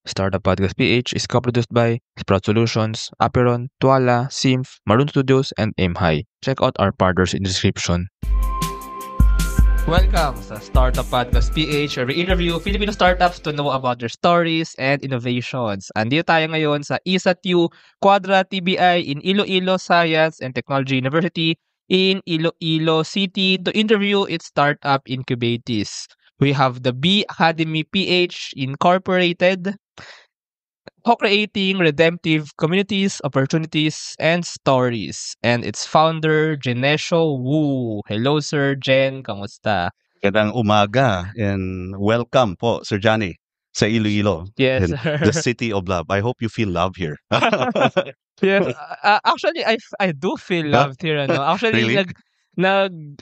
Startup Podcast PH is co-produced by Sprout Solutions, Aperon, Tuala, Simf, Maroon Studios, and Aim High. Check out our partners in the description. Welcome sa Startup Podcast PH, where we interview Filipino startups to know about their stories and innovations. Andito tayo ngayon sa ISATU Quadra TBI in Iloilo Science and Technology University in Iloilo City to interview its startup incubatees. We have the B Academy PH Incorporated, co-creating redemptive communities, opportunities, and stories. And its founder, Genesio Wu. Hello, Sir Jen. Kamusta? Magandang umaga and welcome po, Sir Johnny, sa Iloilo. Yes, and sir. the city of love. I hope you feel love here. Yes, actually, I do feel loved here. Ano? Actually, Really?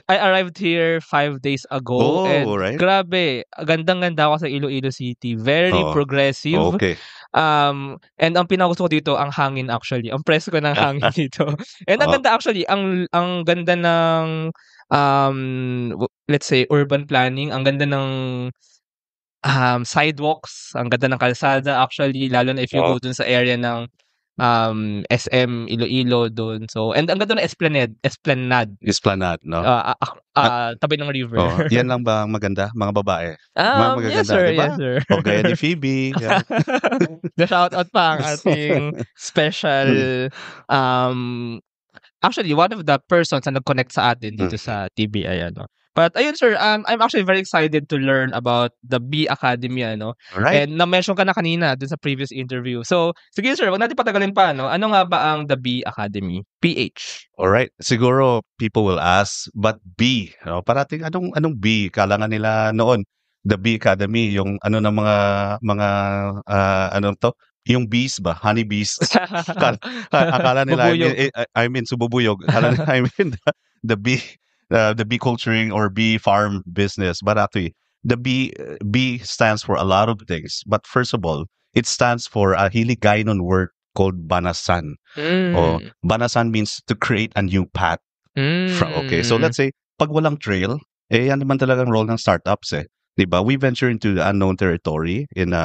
I arrived here 5 days ago Oh, and right. grabe, gandang-ganda ako sa Iloilo City. Very Oo. progressive. Okay. And ang pinakagusto ko dito, ang hangin actually. Ang presko ng hangin dito. And ang Oo. ganda actually, ang ganda ng let's say urban planning, ang ganda ng sidewalks, ang ganda ng kalsada actually, lalo na if you Oo. go dun sa area ng SM Iloilo dun. So, and ang ganda ng Esplanade, Esplanade, no? tabi ng river. Oh, yan lang ba ang maganda? Mga babae? Mga Yes, magaganda, sir. di ba? Yes, sir. O gaya ni Phoebe. Yan. Na-shoutout pa ang ating special actually, one of the persons na nag-connect sa atin dito sa TBI, ano. But ayun, sir, I'm actually very excited to learn about the B Academy, ano. Alright. And na-mention ka na kanina dun sa previous interview. So, sige, sir, wag natin patagalin pa, no. Ano nga ba ang the B Academy? PH. Alright. Siguro people will ask, but B, no? Parating anong B? Kala nga nila noon, the B Academy, yung ano ng mga ano to? Yung bees ba? Honey bees. Akala nila I mean sububuyog. Akala nila I mean the bee culturing or bee farm business. But actually, the B stands for a lot of things. But first of all, it stands for a Hiligaynon word called banasan. O banasan means to create a new path. Okay, so let's say pag walang trail, yan naman talagang role ng startups eh. 'Di ba? We venture into the unknown territory in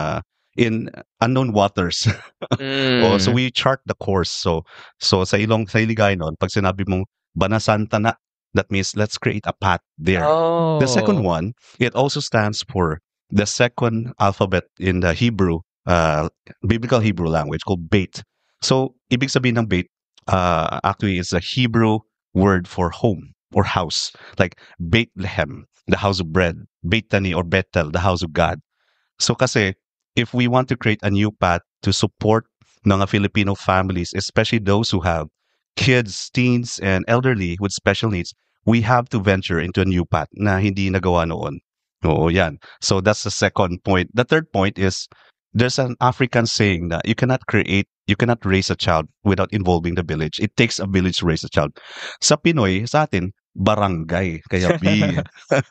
unknown waters. So we chart the course. So sa Hiligaynon, pag sinabi mong banasan tana, that means let's create a path there. The second one, it also stands for the second alphabet in the Hebrew, biblical Hebrew language called Beit. So ibig sabihin ng Beit, actually is a Hebrew word for home or house, like Bethlehem, the house of bread, Bethany or Bethel, the house of God. So kasi if we want to create a new path to support mga Filipino families, especially those who have kids, teens, and elderly with special needs, we have to venture into a new path na hindi nagawa noon. Oo, yan. So that's the second point. The third point is there's an African saying that you cannot raise a child without involving the village. It takes a village to raise a child. Sa Pinoy, sa atin, barangay. Kaya B.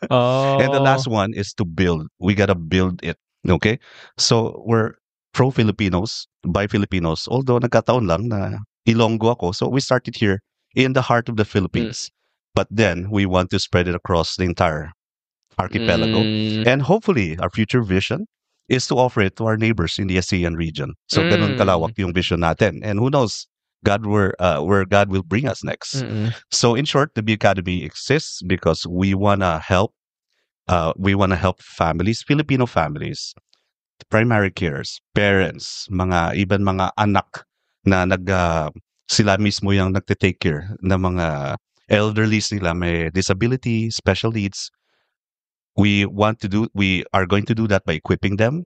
And the last one is to build. We gotta build it. Okay? So we're pro-Filipinos, by Filipinos, although nagkataon lang na Ilonggo ako. So we started here in the heart of the Philippines. But then we want to spread it across the entire archipelago. And hopefully our future vision is to offer it to our neighbors in the ASEAN region. So ganun kalawak yung vision natin. And who knows where God will bring us next. So in short, the B Academy exists because we wanna help families, Filipino families, primary carers, parents, even mga anak na sila mismo yung nagte-take care ng mga elderly nila may disability, special needs. We are going to do that by equipping them,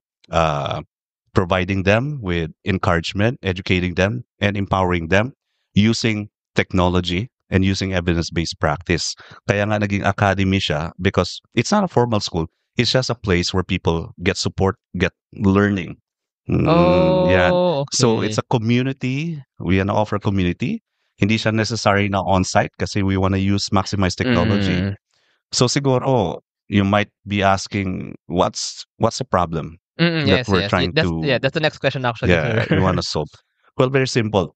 providing them with encouragement, educating them, and empowering them using technology and using evidence-based practice. Kaya nga naging academy siya because it's not a formal school. It's just a place where people get support, get learning. Yan. Okay. So it's a community. We wanna offer a community. Hindi siya necessary na on-site kasi we wanna maximize technology. So siguro, you might be asking, what's the problem that we're trying to... that's the next question actually. Yeah, you want to solve. Well, very simple.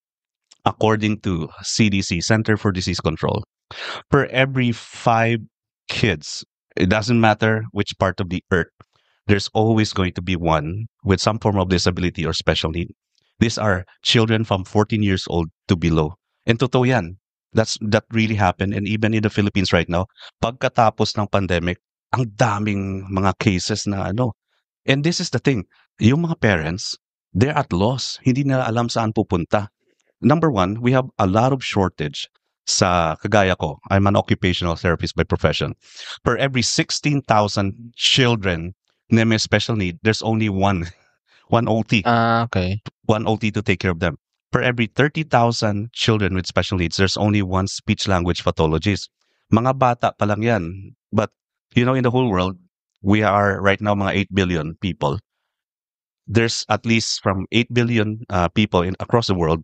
According to CDC, Center for Disease Control, per every 5 kids, it doesn't matter which part of the earth, there's always going to be one with some form of disability or special need. These are children from 14 years old to below. And totoo yan. That really happened. And even in the Philippines right now, pagkatapos ng pandemic, ang daming mga cases na ano. And this is the thing. Yung mga parents, they're at loss. Hindi nila alam saan pupunta. Number one, we have a lot of shortage sa kagaya ko. I'm an occupational therapist by profession. Per every 16,000 children na may special need, there's only one OT. Okay. One OT to take care of them. Per every 30,000 children with special needs, there's only one speech language pathologist. Mga bata pa lang yan. But, in the whole world, we are right now mga 8 billion people. There's at least from 8 billion people across the world,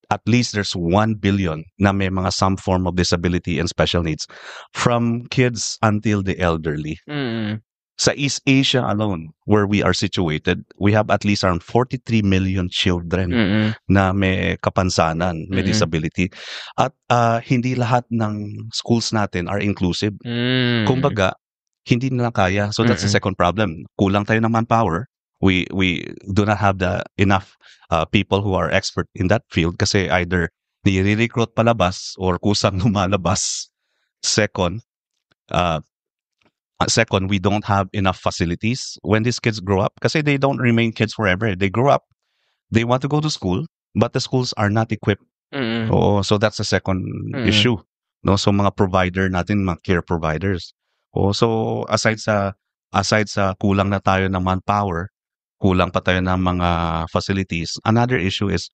at least there's 1 billion na may mga some form of disability and special needs, from kids until the elderly. Sa East Asia alone, where we are situated, we have at least around 43 million children na may kapansanan, may disability. At hindi lahat ng schools natin are inclusive. Kumbaga, hindi nila kaya. So that's the second problem. Kulang tayo ng manpower. We do not have the enough people who are expert in that field kasi either nire-recruit palabas or kusang lumalabas. Second, we don't have enough facilities when these kids grow up kasi they don't remain kids forever. They grow up, they want to go to school, but the schools are not equipped. Oo, so that's the second issue. No, so mga provider natin, mga care providers. So aside sa kulang na tayo ng manpower, kulang pa tayo ng mga facilities. Another issue is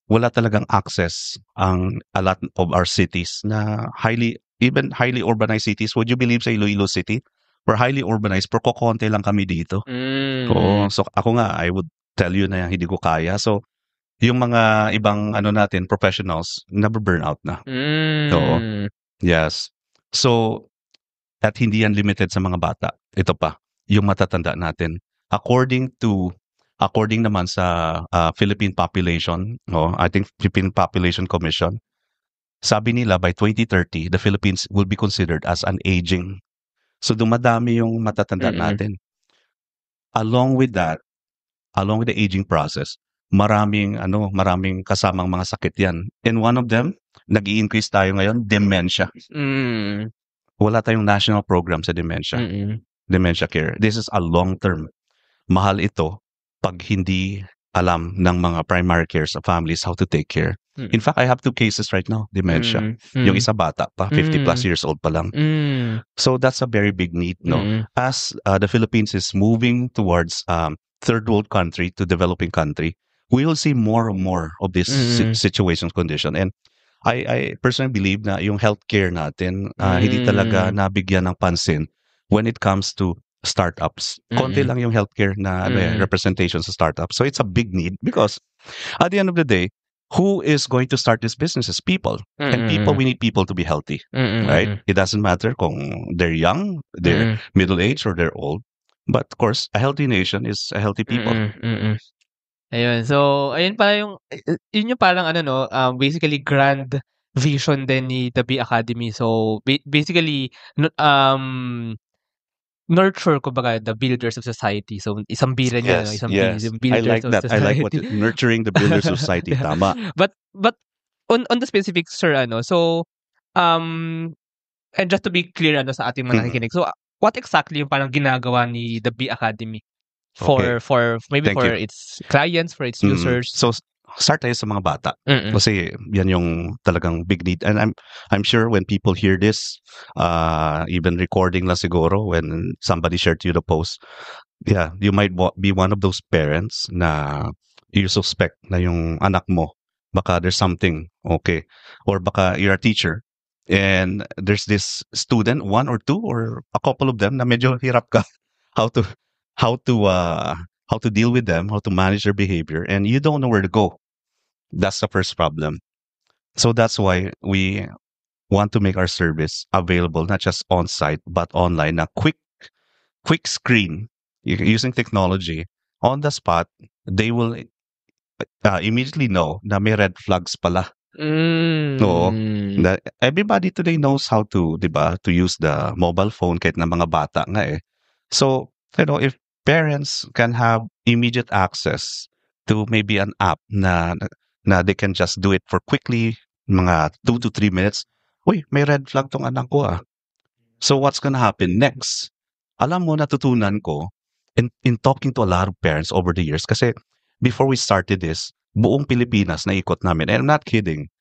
wala talagang access ang a lot of our cities na highly urbanized cities. Would you believe sa Iloilo City? We're highly urbanized, pero kokonti lang kami dito. So ako nga, I would tell you na hindi ko kaya. So yung mga ibang natin, professionals, nababurn out na. Yes. So, at hindi yan limited sa mga bata. Ito pa, yung matatanda natin. According naman sa Philippine population, I think Philippine Population Commission, sabi nila by 2030, the Philippines will be considered as an aging. So dumadami yung matatanda natin. Along with the aging process, maraming kasamang mga sakit yan. And one of them, nag-i-increase tayo ngayon, dementia. Wala tayong national program sa dementia. Dementia care. This is a long-term. Mahal ito pag hindi alam ng mga primary care sa families how to take care. In fact, I have 2 cases right now, dementia. Yung isa bata pa, 50 plus years old pa lang. So that's a very big need, no? As the Philippines is moving towards third world country to developing country, we will see more and more of this situations, condition. And I personally believe na yung healthcare natin hindi talaga nabigyan ng pansin when it comes to startups. Konti lang yung healthcare na representation sa startups. So it's a big need because at the end of the day, who is going to start these businesses? People. And people, we need people to be healthy. Right? It doesn't matter kung they're young, they're middle-aged, or they're old. But of course, a healthy nation is a healthy people. Ayun. So, ayun pala yun yung parang basically grand vision din ni The Bee Academy. So, basically, nurture, kumbaga, the builders of society. So, isang bira niya, Yes, isang yes. builders I like of that. I like what society. nurturing the builders of society. Tama. But on the specifics, sir, so and just to be clear sa ating mga nakikinig. So, what exactly yung parang ginagawa ni The Bee Academy for maybe Thank for you. its clients, for its users? So start tayo sa mga bata. Kasi yan yung talagang big need. And I'm sure when people hear this, even recording lang siguro when somebody shared to you the post, yeah, you might be one of those parents na you suspect na yung anak mo baka there's something, okay, or baka you're a teacher and there's this student, one or two or a couple of them na medyo hirap ka how to deal with them, how to manage their behavior, and you don't know where to go. That's the first problem. So that's why we want to make our service available not just on site but online. Na quick screen using technology on the spot. They will immediately know na may red flags pala. Oo. Everybody today knows how to, 'di ba, to use the mobile phone kahit na mga bata nga eh. So, if parents can have immediate access to maybe an app na they can just do it for quickly, mga 2 to 3 minutes. Uy, may red flag tong anak ko ah. So what's gonna happen next? Alam mo, natutunan ko in talking to a lot of parents over the years kasi before we started this, buong Pilipinas naikot namin. And I'm not kidding.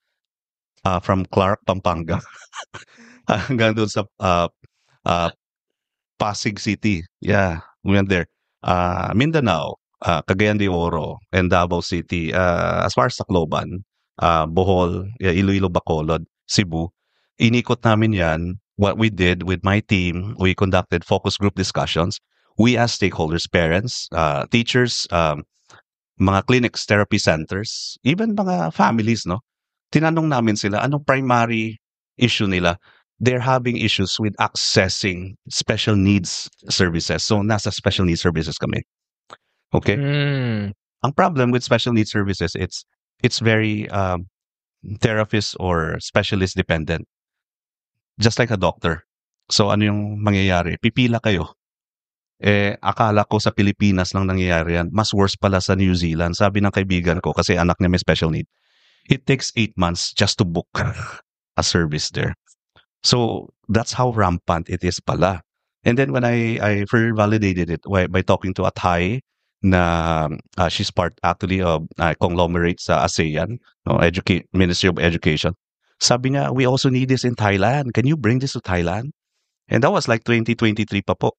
From Clark, Pampanga hanggang doon sa uh, Pasig City. Yeah, we went there. Mindanao, Cagayan de Oro, and Davao City. As far as Tacloban, Bohol, yeah, Iloilo, Bacolod, Cebu. Inikot namin yan. What we did with my team, we conducted focus group discussions. We asked stakeholders, parents, teachers, mga clinics, therapy centers, even mga families, no? Tinanong namin sila, anong primary issue nila? They're having issues with accessing special needs services. So, nasa special needs services kami. Okay? Mm. Ang problem with special needs services, it's very therapist or specialist dependent. Just like a doctor. So, ano yung mangyayari? Pipila kayo. Akala ko sa Pilipinas lang nangyayari yan. Mas worse pala sa New Zealand. Sabi ng kaibigan ko, kasi anak niya may special need, it takes 8 months just to book a service there. So that's how rampant it is pala. And then when I further validated it by talking to a Thai na she's part actually of conglomerate sa ASEAN, no, Ministry of Education. Sabi niya, we also need this in Thailand. Can you bring this to Thailand? And that was like 2023 pa po.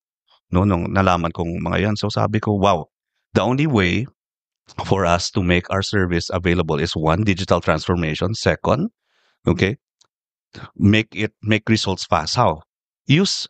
No, nung nalaman kong mga yan. So sabi ko, wow, the only way for us to make our service available is one, digital transformation. Second, okay, make results fast. How? Use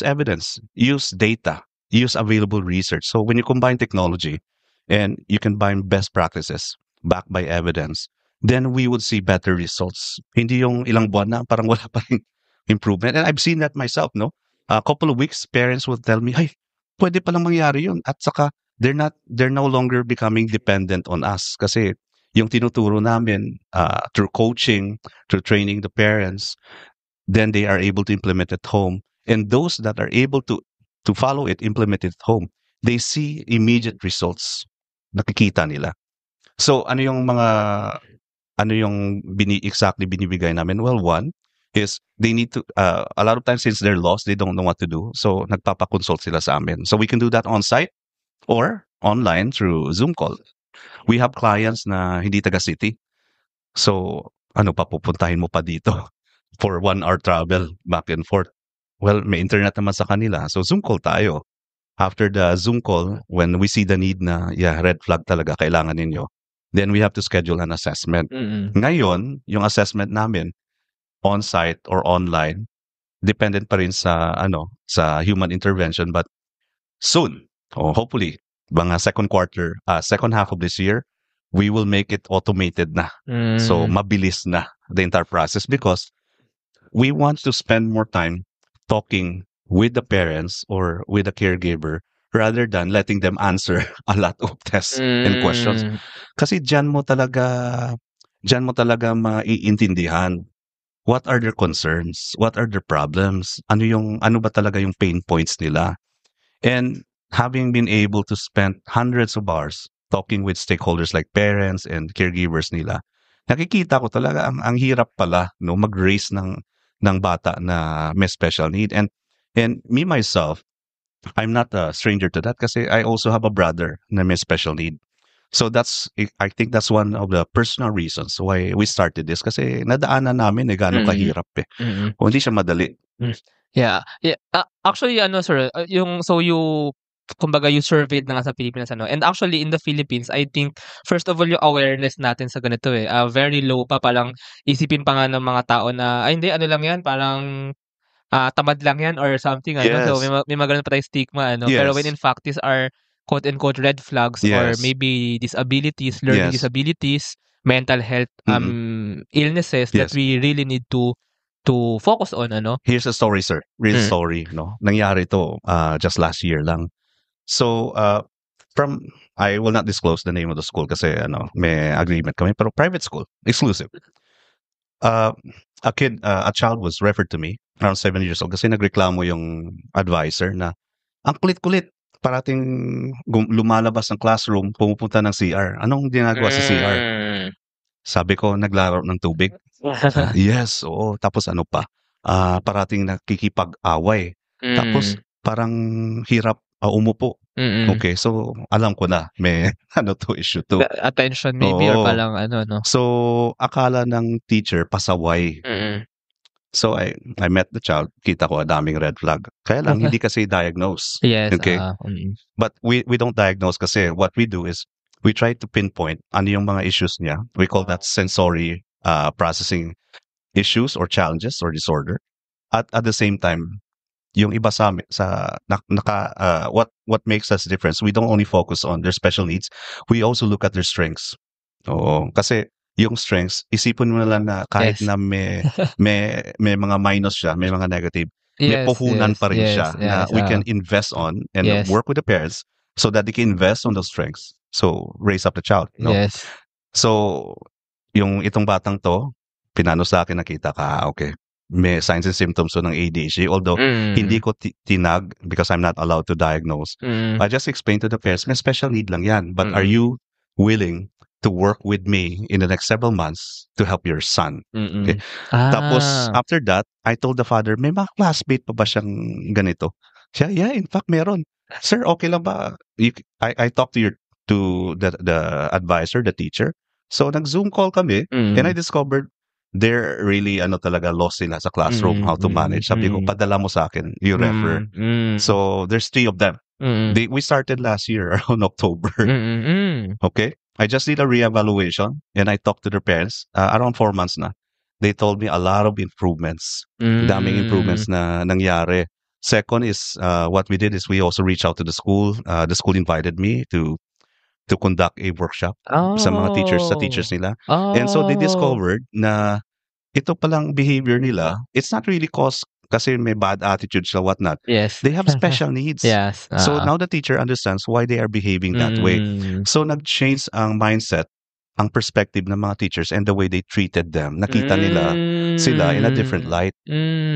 evidence, use data, use available research. So when you combine technology and you combine best practices backed by evidence, then we would see better results. Hindi yung ilang buwan na parang wala pa ring improvement. And I've seen that myself, no? A couple of weeks, parents would tell me, "Hey, pwede palang mangyari yun." At saka they're no longer becoming dependent on us kasi yung tinuturo namin through coaching, through training the parents, then they are able to implement at home. And those that are able to follow it, implement it at home, they see immediate results. Nakikita nila. So ano yung exactly binibigay namin? Well, one is they need to, a lot of times since they're lost, they don't know what to do. So nagpapakonsult sila sa amin. So we can do that on site or online through Zoom call. We have clients na hindi taga city. So ano pa pupuntahin mo pa dito for 1 hour travel back and forth? Well, may internet naman sa kanila. So Zoom call tayo. After the Zoom call, when we see the need na, yeah, red flag talaga, kailangan ninyo, then we have to schedule an assessment. Mm. Ngayon, yung assessment namin, on-site or online, dependent pa rin sa human intervention, but soon, or hopefully, mga second half of this year, we will make it automated na. So mabilis na the entire process because we want to spend more time talking with the parents or with the caregiver rather than letting them answer a lot of tests and questions. Kasi diyan mo talaga maiintindihan what are their concerns, what are their problems, ano ba talaga yung pain points nila. And having been able to spend hundreds of hours talking with stakeholders like parents and caregivers nila, nakikita ko talaga ang hirap pala, no, mag-raise ng bata na may special need. And me myself, I'm not a stranger to that kasi I also have a brother na may special need. So I think that's one of the personal reasons why we started this kasi nadaanan namin gaano kahirap o hindi siya madali. Yeah. Actually, sir, kumbaga you surveyed na nga sa Pilipinas, and actually in the Philippines, I think first of all yung awareness natin sa ganito very low pa, palang isipin pa nga ng mga tao na ay hindi, ano lang yan, parang tamad lang yan or something, so Yes. may mga ganun pa tayong stigma, pero when Yes. in fact these are quote unquote red flags or Yes. maybe disabilities, learning Yes. disabilities, mental health illnesses that Yes. we really need to focus on, Here's a story, sir. Real story, no? Nangyari to just last year lang. So, I will not disclose the name of the school kasi may agreement kami, pero private school, exclusive. A child was referred to me around 7 years old kasi nagreklamo yung advisor na ang kulit-kulit. parating lumalabas ng classroom, pumupunta ng CR. Anong ginagawa sa CR? Hmm. Sabi ko, naglaro ng tubig. Yes, oo. Tapos ano pa, parating nakikipag-away. Tapos Mm. parang hirap umupo. Mm. Okay, so alam ko na may ano 'to, issue 'to. Attention maybe or Oo. parang ano 'no? So, akala ng teacher pasaway. Mm. So, I met the child, kita ko ang daming red flag. Kaya lang hindi kasi diagnose, Yes, okay? But we don't diagnose kasi what we do is we try to pinpoint ano yung mga issues niya. We call that sensory processing issues or challenges or disorder. At the same time, yung iba sa amin sa what makes us difference, we don't only focus on their special needs, we also look at their strengths. Oo, kasi yung strengths, isipin mo na lang na kahit Yes. na may mga minus siya, may mga negative, may Yes, puhunan yes, pa rin yes, siya na yes, we can invest on and Yes. work with the parents so that they can invest on those strengths. So, raise up the child, no? Yes. So, yung itong batang 'to, pinano sa akin nakita ka, okay, may signs and symptoms to ng ADHD. Although hindi ko tinag because I'm not allowed to diagnose. I just explained to the parents, may special need lang yan. But are you willing to work with me in the next several months to help your son? Okay. Tapos, after that, I told the father, may mga classmate pa ba siyang ganito? Siya, yeah, in fact, meron. Sir, okay lang ba? I talked to the advisor, the teacher. So, nag-Zoom call kami and I discovered they're really talaga lost sila sa classroom, how to manage. Sabi ko, padala mo sa akin, you refer. So, there's 3 of them. We started last year around October. Okay? I just did a reevaluation and I talked to their parents around 4 months na. They told me a lot of improvements. Daming improvements na nangyari. Second is what we did is we also reached out to the school. The school invited me to conduct a workshop sa mga teachers, sa teachers nila. And so they discovered na ito palang behavior nila, it's not really cause kasi may bad attitudes or whatnot. Yes. They have special needs. Yes. So now the teacher understands why they are behaving that way. So nag-change ang mindset, ang perspective ng mga teachers and the way they treated them. Nakita nila sila in a different light.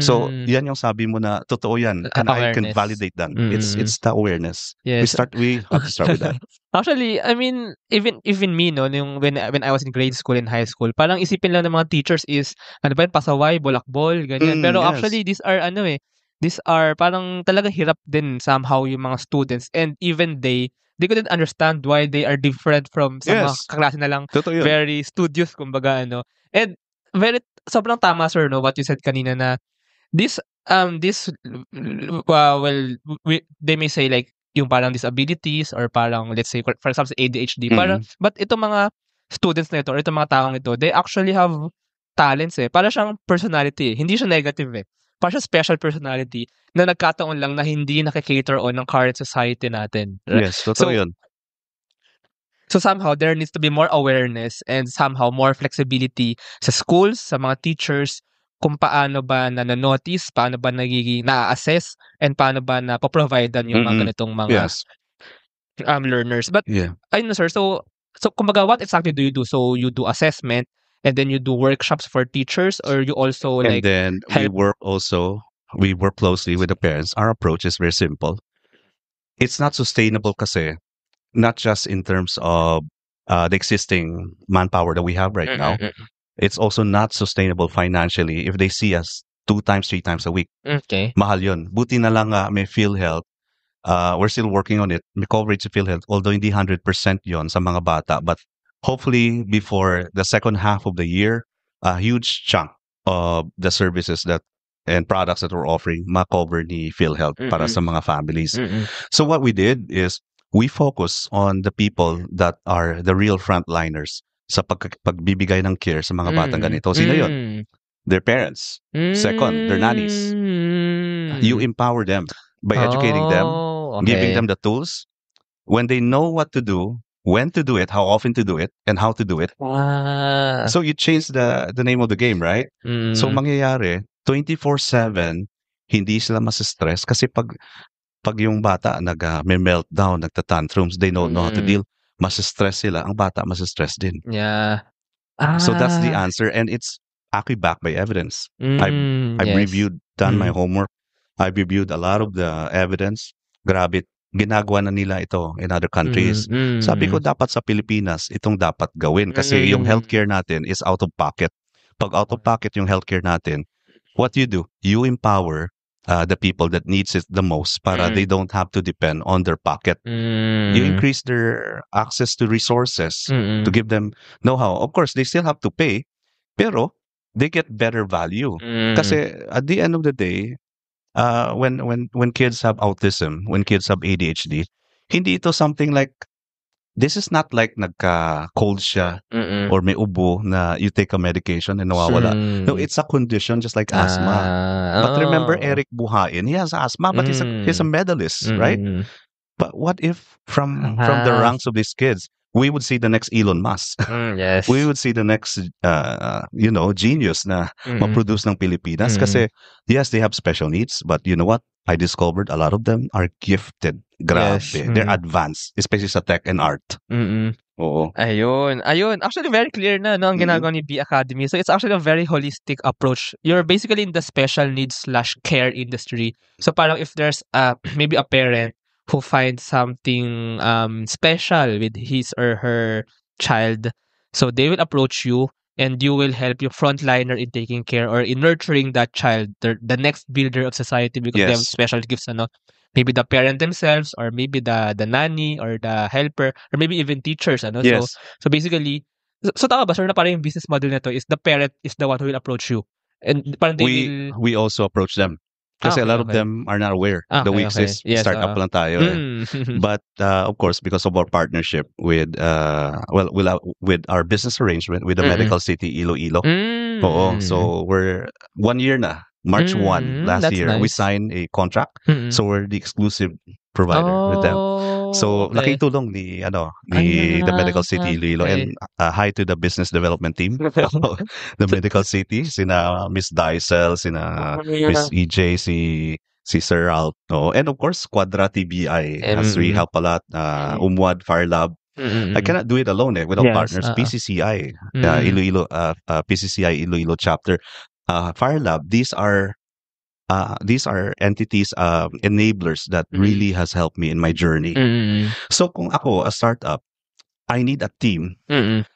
So yan yung sabi mo na totoo yan. And I can Awareness. validate that. It's the awareness. Yes. We have to start with that. Actually, I mean, even me, no, when I was in grade school and high school, parang isipin lang ng mga teachers is, ano ba yun, pasaway, bulakbol, ganyan. Pero Yes. actually, these are parang talaga hirap din somehow yung mga students. And even they couldn't understand why they are different from sa mga Yes. kaklase na lang, Totoo yun. very studious, kumbaga, ano. And sobrang tama, sir, no, what you said kanina na, this, they may say like, yung parang disabilities or parang, let's say, for example, ADHD, parang, but itong mga students na ito or itong mga taong ito, they actually have talents Para siyang personality Hindi siya negative Para siya special personality na nagkataon lang na hindi nakikater on ng current society natin. Right? Yes, totoo yun. So somehow, there needs to be more awareness and somehow more flexibility sa schools, sa mga teachers, kung paano ba na-notice, paano ba nagiging na-assess, and paano ba na-providean yung mga ganitong mga Yes. learners. But, Yeah. ayun sir, so kumbaga, what exactly do you do? So, you do assessment, and then you do workshops for teachers, or you also And then we help? work closely with the parents. Our approach is very simple. It's not sustainable kasi, not just in terms of the existing manpower that we have right now. It's also not sustainable financially if they see us 2 times, 3 times a week. Okay. Mahal yun. Buti na lang may PhilHealth. We're still working on it. May coverage sa PhilHealth. Although hindi 100% yon sa mga bata. But hopefully before the second half of the year, a huge chunk of the services and products that we're offering ma-cover ni PhilHealth para sa mga families. So what we did is we focus on the people that are the real frontliners sa pagbibigay ng care sa mga batang ganito. Sino yun? Their parents. Second, their nannies. You empower them by educating them, giving them the tools. When they know what to do, when to do it, how often to do it, and how to do it. So you change the name of the game, right? So mangyayari, 24/7, hindi sila masistress kasi pag yung bata may meltdown, nagtatantrums, they don't know how to deal, masistress sila, ang bata masistress din. Yeah. So that's the answer, and it's actually backed by evidence. I've Yes. reviewed, done my homework. I've reviewed a lot of the evidence. Grabe, ginagawa na nila ito in other countries. Sabi ko, dapat sa Pilipinas, itong dapat gawin. Kasi yung healthcare natin is out of pocket. Pag out of pocket yung healthcare natin, what you do, you empower the people that needs it the most para they don't have to depend on their pocket. You increase their access to resources to give them know-how. Of course, they still have to pay, pero they get better value. Kasi at the end of the day, when kids have autism, when kids have ADHD, hindi ito something like, this is not like nagka-cold siya or may ubo na you take a medication and nawawala. No, it's a condition just like asthma. But remember Eric Buhain, he has asthma, but he's a medalist, right? But what if from the ranks of these kids, we would see the next Elon Musk. Yes. We would see the next, genius na ma-produce ng Pilipinas. Kasi, yes, they have special needs, but you know what? I discovered a lot of them are gifted. Grabe. Yes. They're advanced, especially sa tech and art. Oo. Ayun. Actually, very clear na no, ang ginagawa ni B Academy. So, it's actually a very holistic approach. You're basically in the special needs / care industry. So, parang if there's maybe a parent who finds something special with his or her child, so they will approach you and you will help your frontliner in taking care or in nurturing that child, the next builder of society, because they have Yes. special gifts. Maybe the parent themselves, or maybe the nanny or the helper, or maybe even teachers. Yes. So basically, so tama ba sir na parang yung business model nito is the parent is the one who will approach you, and parang they will. We also approach them. Kasi a lot of them are not aware. The Okay, weeks okay. is Yes, startup lang tayo. But of course, because of our partnership with with our business arrangement with the Medical City Iloilo. Oo, so we're 1 year na. March 1 last that's year, we nice. signed a contract. So we're the exclusive provider with them. So Okay. laking tulong ni the Medical City Iloilo, and hi to the business development team. The Medical City, sina Miss Dysel, sina Miss EJ, si Sir Ralph, and of course Quadra TBI as we help a lot. Umwad Fire Lab. I cannot do it alone without Yes, partners. PCCI, Iloilo, PCCI Iloilo chapter, Fire Lab. These are entities, enablers that really has helped me in my journey. So kung ako, a startup, I need a team.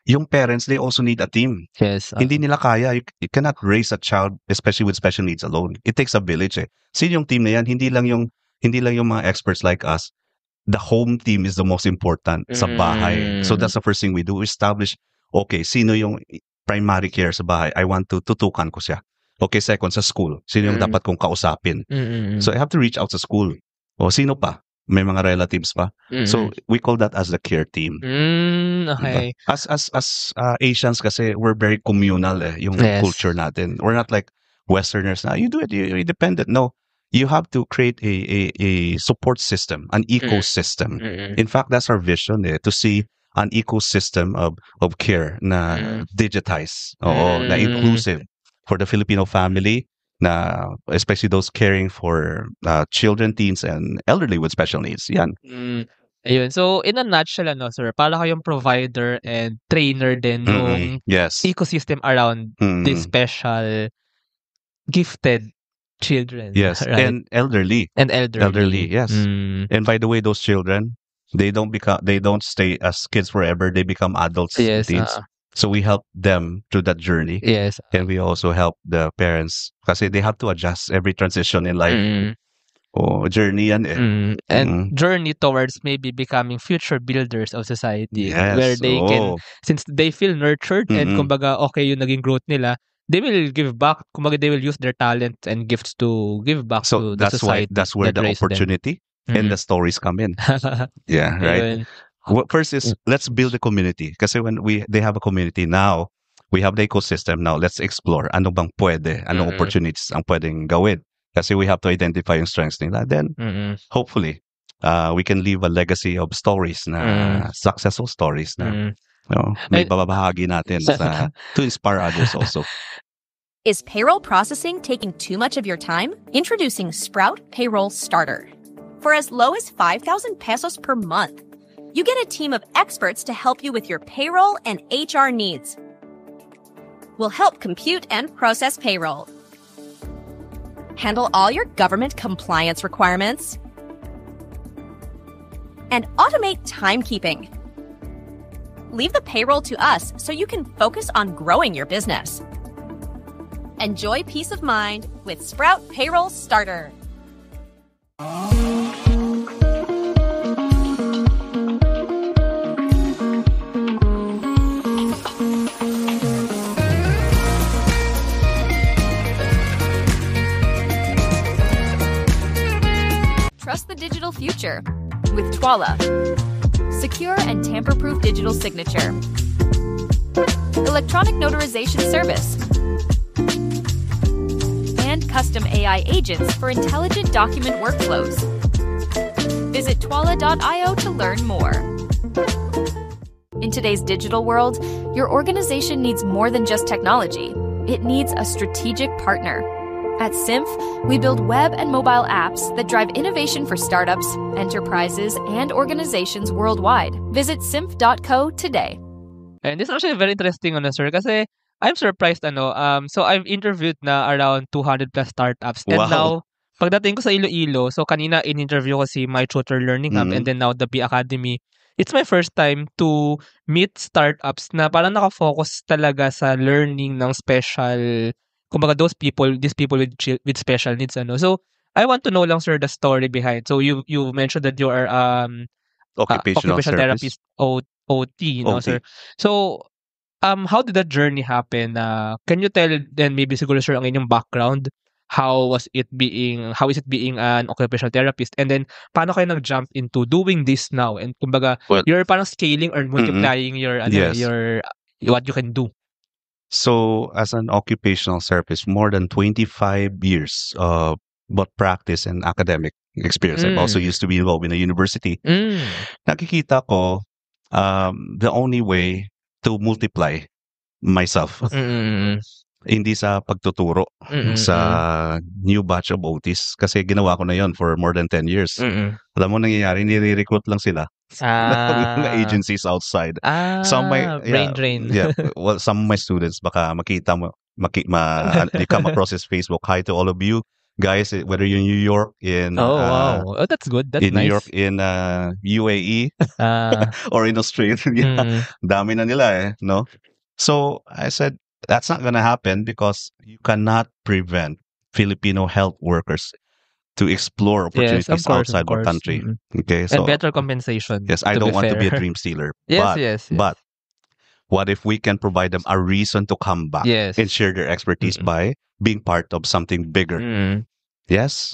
Yung parents, they also need a team. Yes. Hindi nila kaya. You cannot raise a child, especially with special needs, alone. It takes a village. Sino yung team na yan? Hindi lang yung mga experts like us. The home team is the most important sa bahay. So that's the first thing we do. We establish, okay, sino yung primary care sa bahay? I want to tutukan ko siya. Okay, second, sa school. Sino yung dapat kong kausapin? So I have to reach out sa school. O sino pa? May mga relatives pa. So we call that as the care team. Okay. As Asians kasi, we're very communal yung culture natin. We're not like Westerners na, you do it, you're independent. No, you have to create a support system, an ecosystem. In fact, that's our vision, to see an ecosystem of care na digitized, na inclusive for the Filipino family, na especially those caring for children, teens, and elderly with special needs. Yan. Ayun. So, in a nutshell, sir, para kayong provider and trainer din ng Yes. ecosystem around these special gifted children. Yes, right? and elderly. And elderly. Yes. And by the way, those children, they don't stay as kids forever. They become adults, teens. So we help them through that journey. Yes. And we also help the parents kasi they have to adjust every transition in life. Journey yan And journey towards maybe becoming future builders of society. Yes. Where they can, since they feel nurtured and kumbaga okay yung naging growth nila, they will give back. Kumbaga they will use their talent and gifts to give back to the society. That's where the opportunity and the stories come in. Yeah, right. First is, let's build a community. Kasi when they have a community now, we have the ecosystem now. Let's explore ano bang pwede, anong opportunities ang pwedeng gawin. Kasi we have to identify yung strengths nila. Then, hopefully, we can leave a legacy of stories na successful stories na may babahagi natin to inspire others also. Is payroll processing taking too much of your time? Introducing Sprout Payroll Starter. For as low as 5,000 pesos per month, you get a team of experts to help you with your payroll and HR needs. We'll help compute and process payroll, handle all your government compliance requirements, and automate timekeeping. Leave the payroll to us so you can focus on growing your business. Enjoy peace of mind with Sprout Payroll Starter. Trust the digital future with Twala. Secure and tamper-proof digital signature. Electronic notarization service. And custom AI agents for intelligent document workflows. Visit twala.io to learn more. In today's digital world, your organization needs more than just technology. It needs a strategic partner. At Symph, we build web and mobile apps that drive innovation for startups, enterprises, and organizations worldwide. Visit symph.co today. And this is actually very interesting, sir, kasi I'm surprised, so I've interviewed na around 200 plus startups. And Wow. now, pagdating ko sa Iloilo, so kanina in-interview ko si My Tutor Learning Hub Mhm. and then now the B Academy. It's my first time to meet startups na parang nakafocus talaga sa learning ng special, kumbaga these people with special needs, So, I want to know lang, sir, the story behind. So, you mentioned that you are Occupational therapist, OT, OT. sir. So, how did that journey happen? Can you tell then maybe siguro, sir, ang inyong background? How is it being an occupational therapist? And then, paano kayo nag-jump into doing this now? And kumbaga, Well, you're parang scaling or multiplying your Yes. what you can do. So, as an occupational therapist, more than 25 years of both practice and academic experience. I've also used to be involved in a university. Nakikita ko the only way to multiply myself hindi sa pagtuturo sa new batch of OTs kasi ginawa ko na yon for more than 10 years. Alam mo nangyayari, nire-recruit lang sila mga agencies outside. Some brain drain. Yeah, well, some of my students baka makita mo they come across his Facebook. Hi to all of you guys, whether you're in New York, in wow. Oh, that's good. That's in nice. New York, in UAE, or in Australia. Dami na nila no? So I said, that's not gonna happen because you cannot prevent Filipino health workers to explore opportunities outside our country. Okay, so and better compensation. yes, I don't want to be a dream stealer. Yes. But what if we can provide them a reason to come back and share their expertise by being part of something bigger? Yes.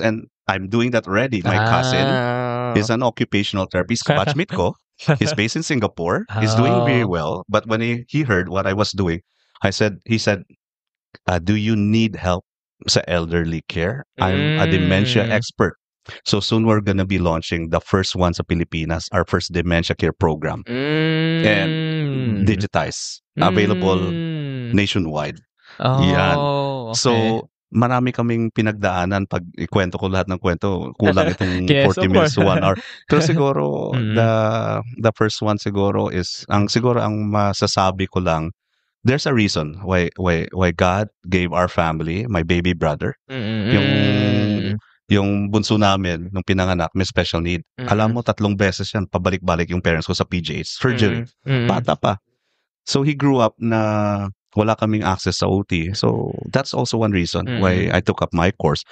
And I'm doing that already. My cousin is an occupational therapist. Batchmate ko. He's based in Singapore. He's doing very well. But when he heard what I was doing, he said, do you need help sa elderly care? I'm a dementia expert. So soon we're going to be launching the first one sa Pilipinas, our first dementia care program. And digitized. Available nationwide. Yan. Okay. So, marami kaming pinagdaanan. Pag ikwento ko lahat ng kwento, kulang itong Yes, 40 of minutes to course. 1 hour. Pero siguro, the first one siguro is, ang masasabi ko lang, there's a reason why God gave our family, my baby brother, yung bunso namin, nung pinanganak, may special need. Alam mo, 3 beses yan, pabalik-balik yung parents ko sa PGH. Surgery. Bata pa. So, he grew up na wala kaming access sa OT. So, that's also one reason why I took up my course.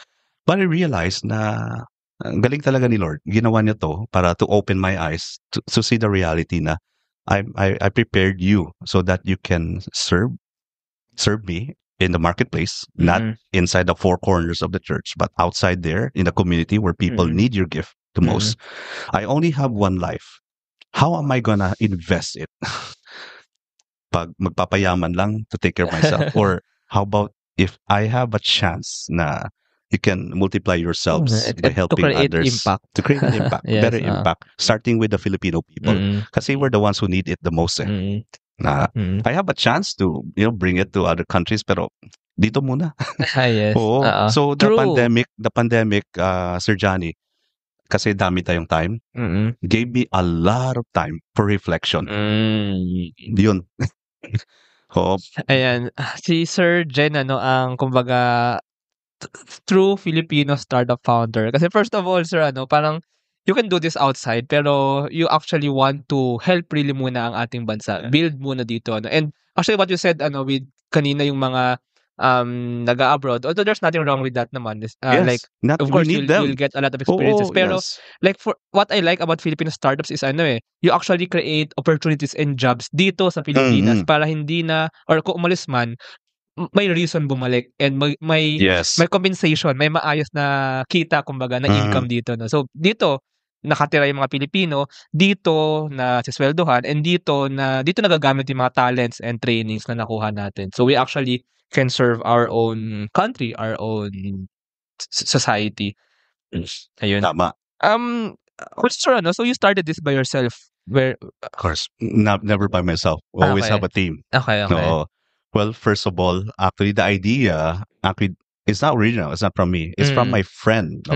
But I realized na ang galing talaga ni Lord. Ginawa niya to para to open my eyes to see the reality na I prepared you so that you can serve me in the marketplace, not inside the 4 corners of the church, but outside there in the community where people need your gift the most. I only have one life. How am I gonna invest it? Pag magpapayaman lang to take care of myself? Or how about if I have a chance na you can multiply yourselves by helping others impact. to create an impact, Yes, better impact, starting with the Filipino people. Kasi we're the ones who need it the most. I have a chance to bring it to other countries, pero dito muna. Yes. Oo. So True. the pandemic, Sir Johnny, kasi dami tayong time, gave me a lot of time for reflection. Yun. Oo. Ayan, si Sir Jen, ang kumbaga true Filipino startup founder. Kasi first of all, sir, parang you can do this outside, pero you actually want to help really muna ang ating bansa. Build muna dito. Ano. And actually, what you said, with kanina yung mga nag-abroad, although there's nothing wrong with that naman. Like, of we course, need them. you'll get a lot of experiences. Oo, Pero, yes. like, for what I like about Filipino startups is, you actually create opportunities and jobs dito sa Pilipinas para hindi na, or kung umalis man, may reason bumalik and may Yes. compensation, may maayos na kita, kumbaga, na income dito. No? So, dito, nakatira yung mga Pilipino, dito na sisweldohan, and dito nagagamit yung mga talents and trainings na nakuha natin. So, we actually can serve our own country, our own society. Ayun. Tama. So you started this by yourself? Where? Of course, never by myself. Always Okay. have a team. Okay. Oo. Well, first of all, actually, the idea, it's not original. It's not from me. It's from my friend,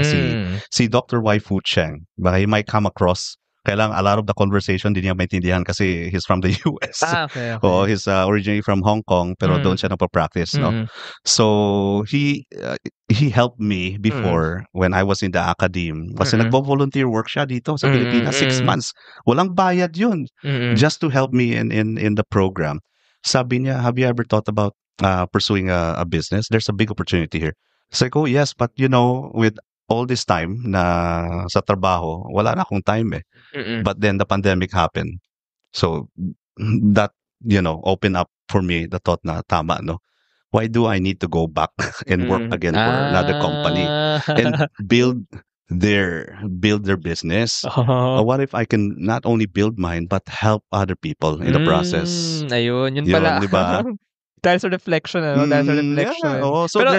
si Dr. Waifu Cheng. Baka you might come across. Kailangan a lot of the conversation hindi niya maintindihan kasi he's from the US. Okay. Oo, he's originally from Hong Kong, pero doon siya nagpa-practice, no? So, he helped me before when I was in the academe. Kasi nagvo-volunteer work siya dito sa Pilipinas, 6 months. Walang bayad yun. Just to help me in the program. Sabi niya, have you ever thought about pursuing a business? There's a big opportunity here. It's like, oh yes, but with all this time na sa trabaho, wala na akong time eh. But then the pandemic happened. So that, opened up for me the thought na tama, no? Why do I need to go back and work again for another company and build their business? What if I can not only build mine but help other people in the process? Ayun, yun pala. Di ba? Dahil sa reflection, Dahil sa reflection. Yeah, so pero,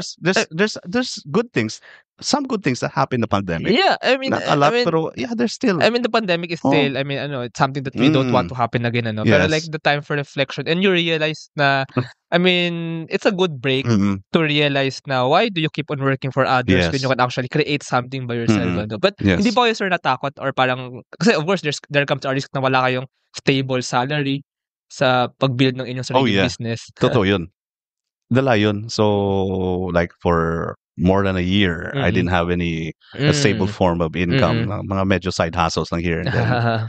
there's good things. Some good things that happen in the pandemic. Yeah, I mean, not a lot, pero yeah, there's still. I mean, the pandemic is still, it's something that we don't want to happen again, Pero Yes. like the time for reflection, and you realize na, it's a good break to realize na why do you keep on working for others when you can actually create something by yourself, But Yes. hindi ba kayo, sir, natakot or parang, kasi of course there comes a risk na wala kayong stable salary sa pag-build ng inyong sariling business. Totoo yun. Dala yun. So, like for more than a year, I didn't have any a stable form of income. Mga medyo side hustles lang here and then.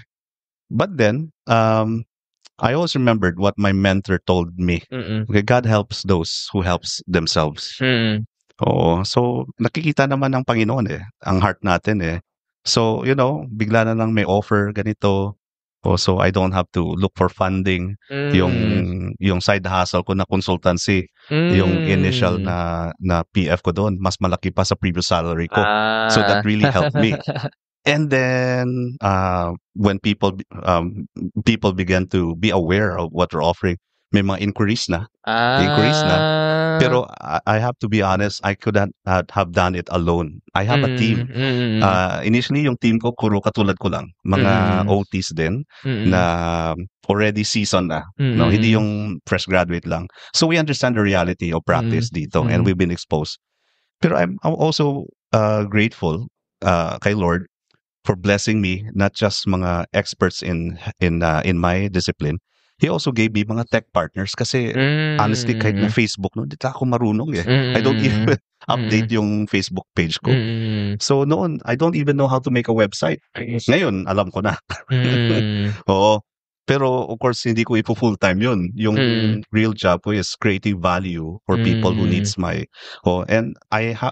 But then, I always remembered what my mentor told me. Okay, God helps those who helps themselves. Oo. So, nakikita naman ng Panginoon ang heart natin So, bigla na lang may offer ganito. So I don't have to look for funding. Yung side hustle ko na consultancy, yung initial na PF ko doon, mas malaki pa sa previous salary ko. So that really helped me. And then when people began to be aware of what we're offering, may mga inquiries na. Pero I have to be honest, I couldn't have done it alone. I have a team. Initially, yung team ko, katulad ko lang. Mga OTs din na already seasoned na. No? Hindi yung fresh graduate lang. So we understand the reality of practice dito and we've been exposed. Pero I'm also grateful kay Lord for blessing me, not just mga experts in my discipline. He also gave me mga tech partners kasi honestly kahit na Facebook no, hindi ako marunong I don't even update yung Facebook page ko. So noon, I don't even know how to make a website. Ngayon, alam ko na. Oo. Pero of course, hindi ko ipo full time yun. Yung real job ko is creating value for people who needs my and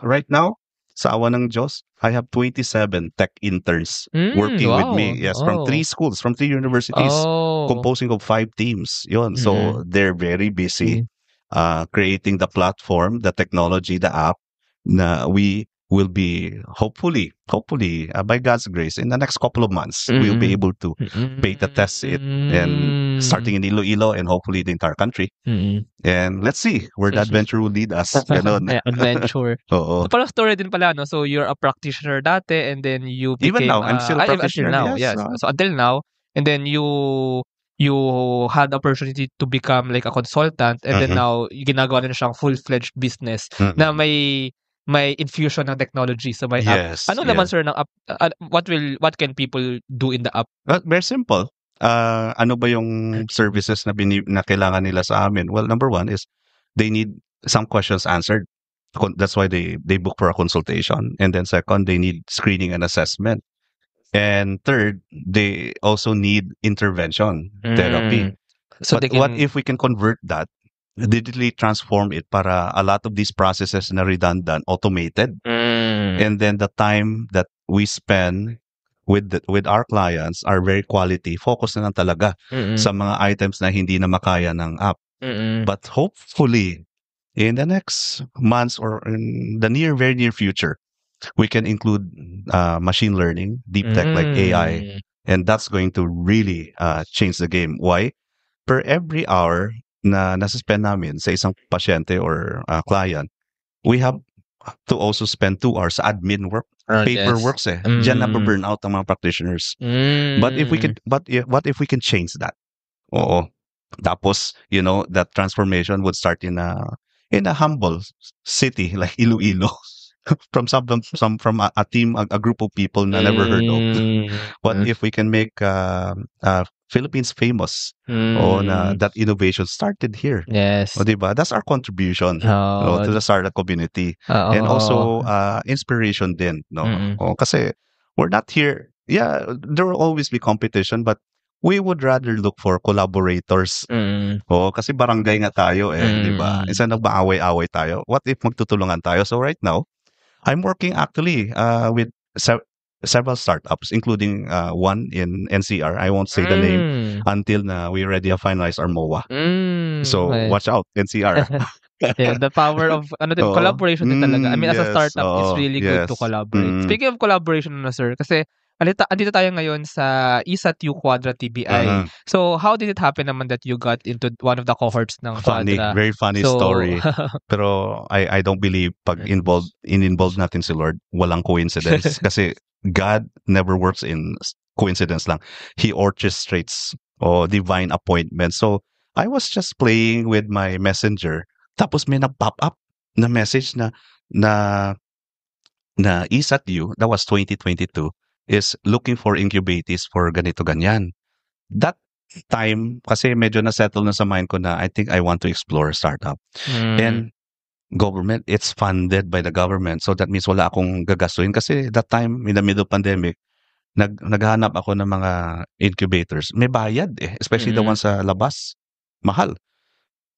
right now, sa awa ng Diyos, I have 27 tech interns working with me. Yes, from 3 schools, from 3 universities, composing of 5 teams. Yun. So they're very busy creating the platform, the technology, the app na we will be hopefully by God's grace in the next couple of months we'll be able to beta test it and starting in Iloilo and hopefully the entire country. And let's see where that venture will lead us. Ganon. Adventure. Oo. So parang story din pala, no? So you're a practitioner dati and then you became Even now I'm still a practitioner. Until now, yes. So until now, and then you had the opportunity to become like a consultant and then now ginagawa na siyang full-fledged business na may infusion ng technology sa may app. Ano naman sir ng app? What can people do in the app? Very simple. Ano ba yung services na kailangan nila sa amin? Well, number one is they need some questions answered. That's why they book for a consultation. And then second, they need screening and assessment. And third, they also need intervention, therapy. So But they what can if we can convert that, digitally transform it para a lot of these processes na redundant, automated, and then the time that we spend with our clients are very quality, focus na lang talaga sa mga items na hindi na makaya ng app. But hopefully, in the next months or in the very near future, we can include machine learning, deep tech like AI, and that's going to really change the game. Why? Per every hour na nasuspend namin sa isang pasyente or client, we have to also spend 2 hours sa admin work, paperwork eh. Diyan na burn out ang mga practitioners. But if we could, what if we can change that? Oo. Tapos, that transformation would start in a humble city like Iloilo. from a team, a group of people na never heard of. What if we can make Philippines famous? Na that innovation started here. Yes. O, diba? That's our contribution to the startup community. And also inspiration din. Kasi we're not here. Yeah, there will always be competition, but we would rather look for collaborators. Kasi barangay nga tayo diba? Instead of maaway-away tayo, what if magtutulungan tayo? So right now, I'm working actually with several startups, including one in NCR. I won't say the name until we already have finalized our MOA. So watch out, NCR. Yeah, the power of collaboration din talaga. I mean, as a startup, it's really good to yes. collaborate. Speaking of collaboration, sir, kasi andito tayo ngayon sa ESATU Quadra TBI. So, how did it happen naman that you got into one of the cohorts ng Funny, Quadra? very funny story. Pero I don't believe pag involved natin si Lord, walang coincidence. Kasi God never works in coincidence lang. He orchestrates divine appointments. So, I was just playing with my messenger. Tapos may nag-pop up na message na ESATU, that was 2022, is looking for incubators for ganito ganyan. That time, kasi medyo na-settle na sa mind ko na I think I want to explore startup. And government, it's funded by the government. So that means wala akong gagastuin. Kasi that time, in the middle of pandemic, naghanap ako ng mga incubators. May bayad especially the ones sa labas. Mahal.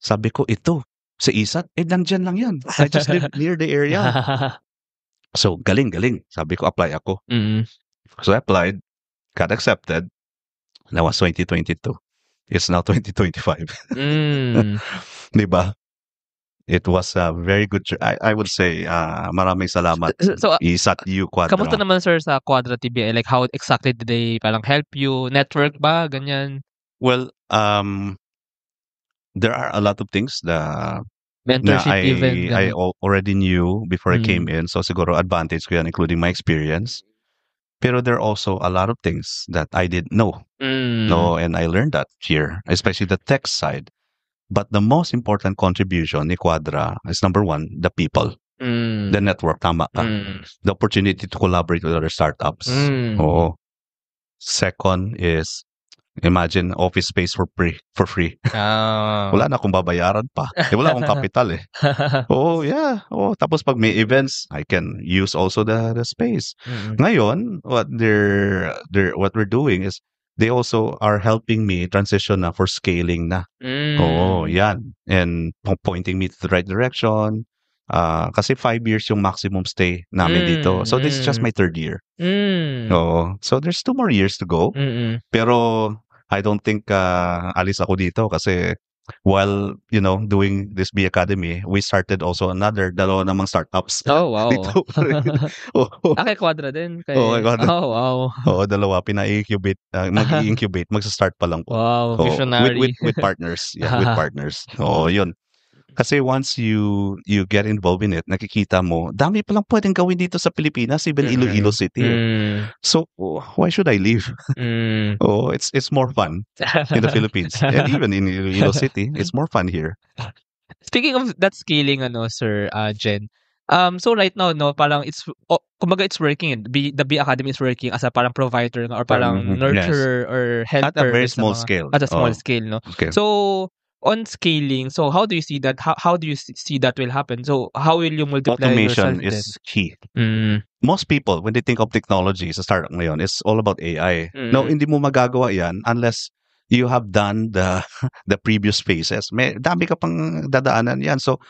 Sabi ko, ito, sa ISAT, nandyan lang yan. I just live near the area. So, galing. Sabi ko, apply ako. So, I applied, got accepted. That was 2022. It's now 2025. Diba? It was a very good, I would say, maraming salamat. So, ESATU Quadra. Kamusta naman, sir, sa Quadra TBI? Like, how exactly did they parang help you? Network ba? Ganyan? Well, there are a lot of things na mentorship I already knew before I came in. So siguro advantage ko yan, including my experience. Pero there are also a lot of things that I didn't know. And I learned that here, especially the tech side. But the most important contribution ni Quadra is number one, the people. The network, tama ka. The opportunity to collaborate with other startups. Second is, imagine office space for free. Wala na akong babayaran pa. Wala akong kapital yeah. Tapos pag may events, I can use also the space. Ngayon, what we're doing is they also are helping me transition na for scaling na. Yan. And pointing me to the right direction. Kasi 5 years yung maximum stay namin dito. So this is just my 3rd year. So there's 2 more years to go. Pero I don't think alis ako dito kasi while, doing this B Academy, we started also dalawa namang startups. Oh, wow. Dito. Kay Quadra din? Kay Quadra. Oh, wow. Dalawa, pina-incubate, mag-i-incubate, magsa-start pa lang po. Wow, visionary. With partners. Yeah, with partners. Yun. Kasi once you get involved in it, nakikita mo, dami palang pwedeng gawin dito sa Pilipinas, even Iloilo City. So, why should I leave? It's more fun in the Philippines. And even in Iloilo City, it's more fun here. Speaking of that scaling, Sir Jen, so right now, parang kumbaga it's working. The B Academy is working as a parang provider or parang nurturer or helper. At a very small scale. At a small scale, no? Okay. So, on scaling, so how do you see that? How do you see that will happen? So, how will you multiply Automation yourself is key. most people, when they think of technology sa startup ngayon, it's all about AI. No, Mm. hindi mo magagawa yan unless you have done the the previous phases. May dami ka pang dadaanan yan. So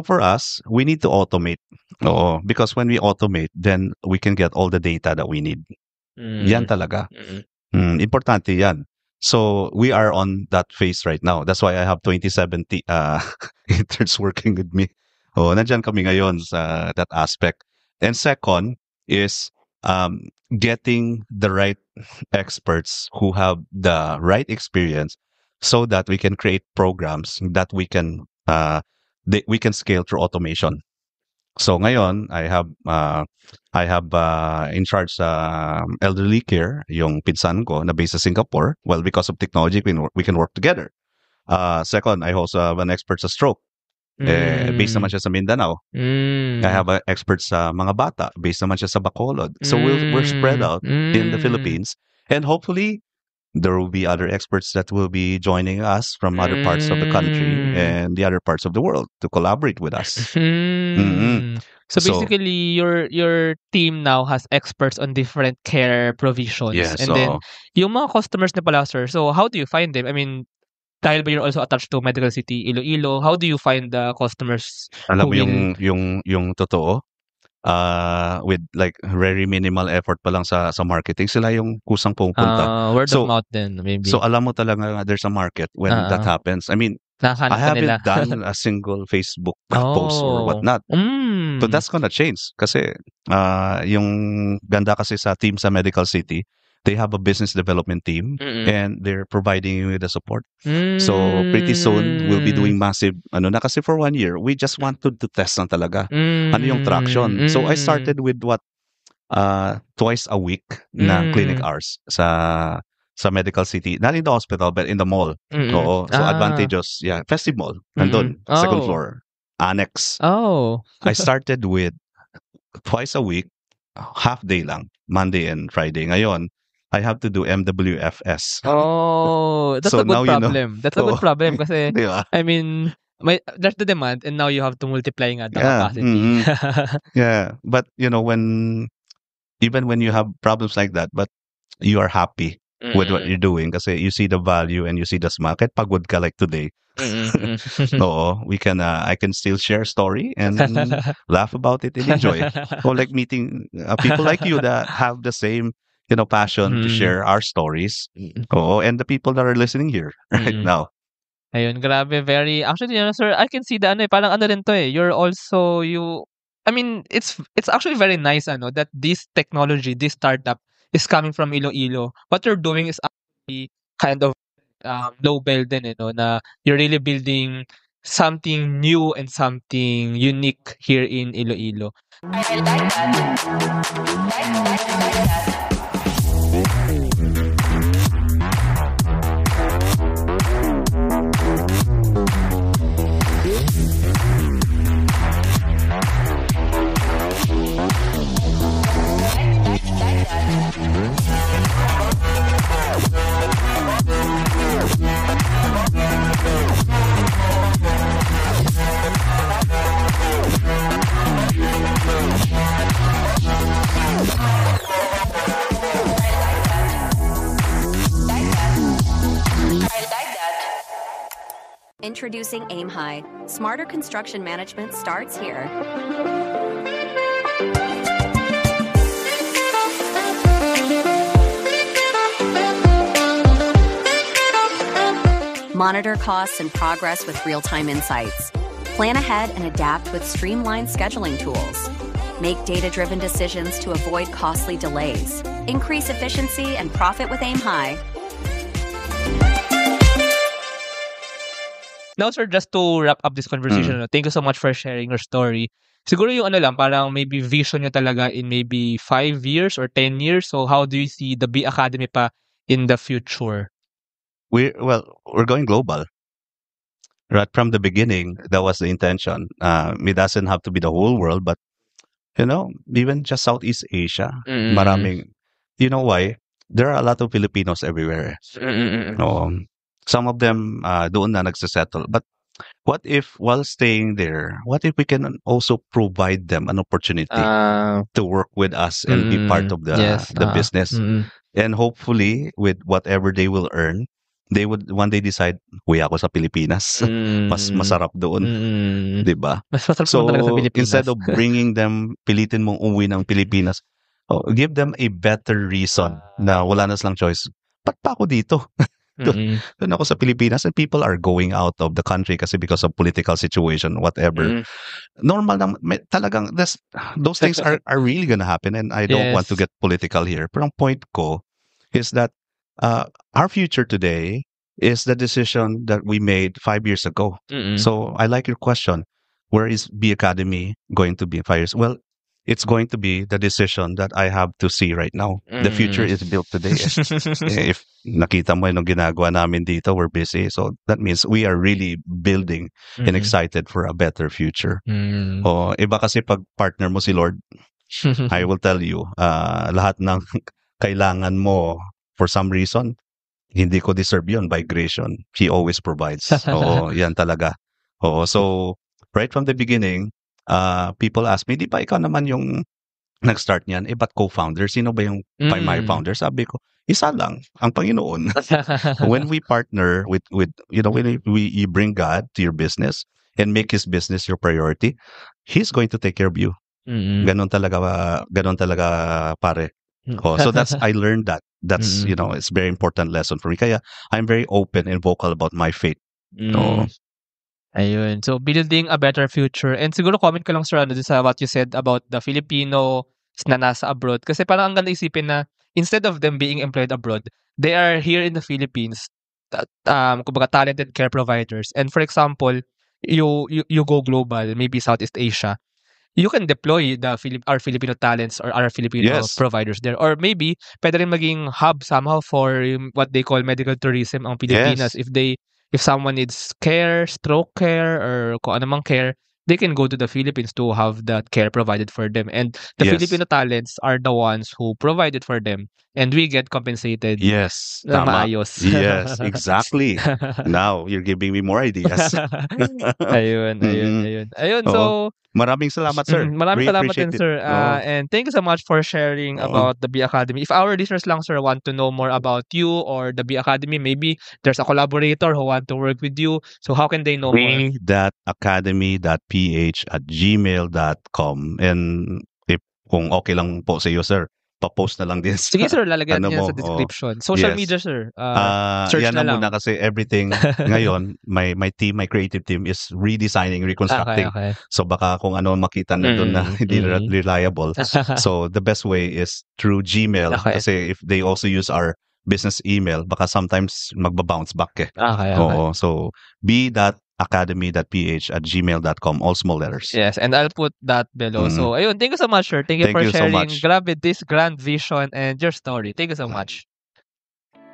for us, we need to automate. Oo, because when we automate, then we can get all the data that we need. Yan Mm. talaga. Mm. Importante yan. So we are on that phase right now. That's why I have 2070 interns working with me. Oh, nandyan kami ngayon sa that aspect. And second is getting the right experts who have the right experience so that we can create programs that we can scale through automation. So ngayon, I have in charge sa elderly care, yung pinsan ko na based sa Singapore. Well, because of technology, we can work together. Second, I also have an expert sa stroke. Based naman siya sa Mindanao. I have an expert sa mga bata. Based naman siya sa Bacolod. So we're spread out in the Philippines. And hopefully, there will be other experts that will be joining us from other parts of the country and the other parts of the world to collaborate with us. So So- basically, your team now has experts on different care provisions. Yes, And then, oo. yung mga customers na pala, sir, so how do you find them? I mean, dahil ba you're also attached to Medical City Iloilo, how do you find the customers Alam mo who will... yung totoo, with like very minimal effort pa lang sa marketing, sila yung kusang pumupunta. word So- of mouth din, maybe. So alam mo talaga there's a market when that happens. I mean, Nakahanap I ka nila. haven't done a single Facebook post or whatnot. Mm. But that's gonna change kasi yung ganda kasi sa team sa Medical City, they have a business development team Mm-mm. and they're providing you with the support. So pretty soon we'll be doing massive na kasi for 1 year we just wanted to test lang talaga ano yung traction. So I started with twice a week na clinic hours sa Medical City, not in the hospital but in the mall. Oo. So advantageous, yeah, Festive Mall nandun, second floor, annex. Oh. I started with twice a week, half day lang, Monday and Friday. Ngayon, I have to do MWFS. Oh, that's So a good now you know. problem. That's a good Oo. problem kasi Di ba? I mean, there's the demand and now you have to multiply nga the Yeah, capacity. Yeah, but even when you have problems like that, but you are happy with what you're doing kasi you see the value and you see the smile. Kahit pagod ka like today, oo, I can still share story and laugh about it and enjoy. Or like meeting people like you that have the same passion to share our stories. Oo, and the people that are listening here right now. Ayun, grabe, very actually, sir, I can see the parang rin to you're also I mean, it's actually very nice that this technology, this startup is coming from Iloilo. What you're doing is actually kind of noble din na you're really building something new and something unique here in Iloilo. Introducing Aim High. Smarter construction management starts here. Monitor costs and progress with real-time insights. Plan ahead and adapt with streamlined scheduling tools. Make data-driven decisions to avoid costly delays. Increase efficiency and profit with Aim High. Now, sir, just to wrap up this conversation, thank you so much for sharing your story. Siguro yung lang, parang maybe vision nyo talaga in maybe 5 years or 10 years. So how do you see the B Academy pa in the future? We're going global. Right from the beginning, that was the intention. It doesn't have to be the whole world, but even just Southeast Asia, maraming. You know why? There are a lot of Filipinos everywhere. Some of them doon na nagsesettle. But what if while staying there, what if we can also provide them an opportunity to work with us and be part of the business? And hopefully, with whatever they will earn, they would one day decide, "Uy, ako sa Pilipinas. Mas masarap doon." 'Di ba? Mas masarap So, naman talaga sa Pilipinas. instead of bringing them, pilitin mong umuwi ng Pilipinas, give them a better reason na wala na silang choice. Ba't pa ako dito? Doon ako sa Pilipinas, and people are going out of the country kasi because of political situation, whatever. Normal na, talagang those things are really gonna happen, and I don't want to Yes. get political here. Pero ang point ko is that our future today is the decision that we made 5 years ago. So I like your question. Where is B Academy going to be in 5 years? Well, it's going to be the decision that I have to see right now. The future is built today. If nakita mo yung ginagawa namin dito, we're busy. So that means we are really building and excited for a better future. Iba kasi pag partner mo si Lord, I will tell you, lahat ng kailangan mo, for some reason, hindi ko deserve yun by grace yun. He always provides. Yan talaga. So right from the beginning, people ask me, di ba ikaw naman yung nag-start niyan? Ba't co-founder? Sino ba yung primary founder? Sabi ko, isa lang, ang Panginoon. When we partner with when you bring God to your business and make His business your priority, He's going to take care of you. Ganon talaga, pare. So I learned that. That's, it's a very important lesson for me. Kaya I'm very open and vocal about my faith. Ayun. So, building a better future. And siguro comment ko lang, sir, sa what you said about the Filipinos na nasa abroad. Kasi parang ang ganda isipin na instead of them being employed abroad, they are here in the Philippines, kumbaga talented care providers. And for example, you go global, maybe Southeast Asia, you can deploy our Filipino talents or our Filipino providers there. Or maybe, pwede rin maging hub somehow for what they call medical tourism ang Pilipinas. If someone needs care, stroke care, or kung anumang care, they can go to the Philippines to have that care provided for them. And the Filipino talents are the ones who provide it for them. And we get compensated. Yes. Na Tama. maayos. Yes, exactly. Now, you're giving me more ideas. Ayun. So, maraming salamat, sir. Maraming Really salamat din, appreciate it. sir. And thank you so much for sharing about the B Academy. If our listeners lang, sir, want to know more about you or the B Academy, maybe there's a collaborator who want to work with you. So how can they know more? We.academy.ph@gmail.com. And if kung okay lang po sa iyo, sir, pa-post na lang din. Sige, sir, lalagyan Ano niya mo, sa description. Social yes. media, sir. Search yan na na lang. muna kasi everything ngayon, my creative team is redesigning, reconstructing. Okay. So baka kung ano makita na doon na hindi reliable. So the best way is through Gmail. Okay. Kasi if they also use our business email, baka sometimes magbabounce back eh. Okay. Oo. So b.academy.ph@gmail.com, all small letters. Yes, and I'll put that below. So, ayun, thank you so much, sir. Thank you Thank for you so sharing much. grabe this grand vision and your story. Thank you so much.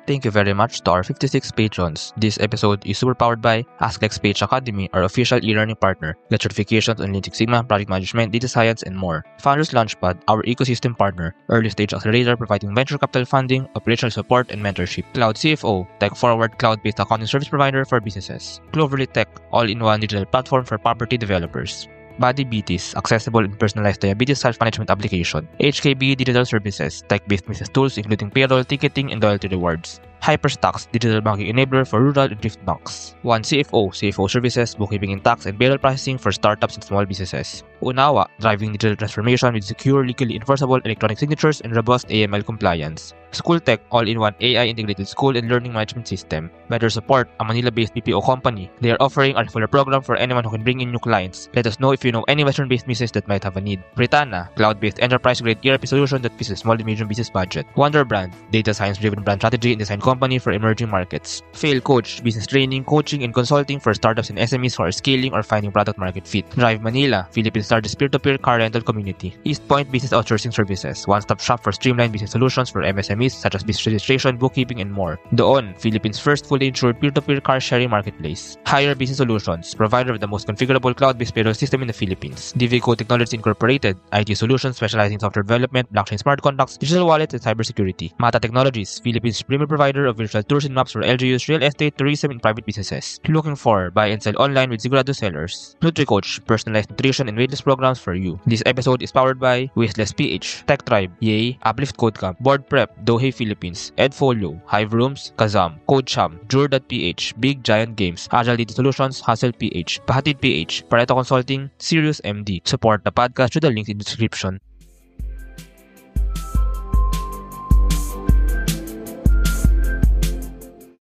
Thank you very much to our 56 patrons. This episode is super powered by AskLexPH Academy, our official e-learning partner. Get certifications on Lean Six Sigma, project management, data science, and more. Founders Launchpad, our ecosystem partner. Early stage accelerator providing venture capital funding, operational support, and mentorship. Cloud CFO, tech-forward cloud-based accounting service provider for businesses. Cloverly Tech, all-in-one digital platform for property developers. Body BTs, accessible and personalized diabetes self-management application. HKB Digital Services, tech-based business tools including payroll, ticketing, and loyalty rewards. Hyperstocks, digital banking enabler for rural and thrift banks. One CFO, CFO services, bookkeeping and tax, and payroll processing for startups and small businesses. Unawa, driving digital transformation with secure, legally enforceable electronic signatures and robust AML compliance. SchoolTech, all-in-one AI-integrated school and learning management system. Better Support, a Manila-based BPO company. They are offering a referral program for anyone who can bring in new clients. Let us know if you know any Western-based business that might have a need. Britanna, cloud-based enterprise-grade ERP solution that fits a small and medium business budget. Wonder Brand, data science-driven brand strategy and design company for emerging markets. Fail Coach, business training, coaching, and consulting for startups and SMEs who are scaling or finding product market fit. Drive Manila, Philippines' largest peer-to-peer car rental community. East Point Business Outsourcing Services, one-stop shop for streamlined business solutions for MSMEs such as business registration, bookkeeping, and more. Doon, Philippines' first fully insured peer-to-peer car sharing marketplace. Hire Business Solutions, provider of the most configurable cloud-based payroll system in the Philippines. DVCo Technologies Incorporated, IT solutions specializing in software development, blockchain smart contracts, digital wallets, and cybersecurity. Mata Technologies, Philippines' premier provider provider of virtual tours and maps for LGU's real estate, tourism, and private businesses. Looking for buy and sell online with Sigurado sellers. NutriCoach, personalized nutrition and weight loss programs for you. This episode is powered by Waistless PH, Tech Tribe, Yay, Uplift Code Camp, Board Prep, Dohe Philippines, Edfolio, Hive Rooms, Kazam, CodeCham, Jure.ph, Big Giant Games, Agile Data Solutions, Hustle PH, Pahatid PH, Pareto Consulting, Sirius MD. Support the podcast through the link in the description.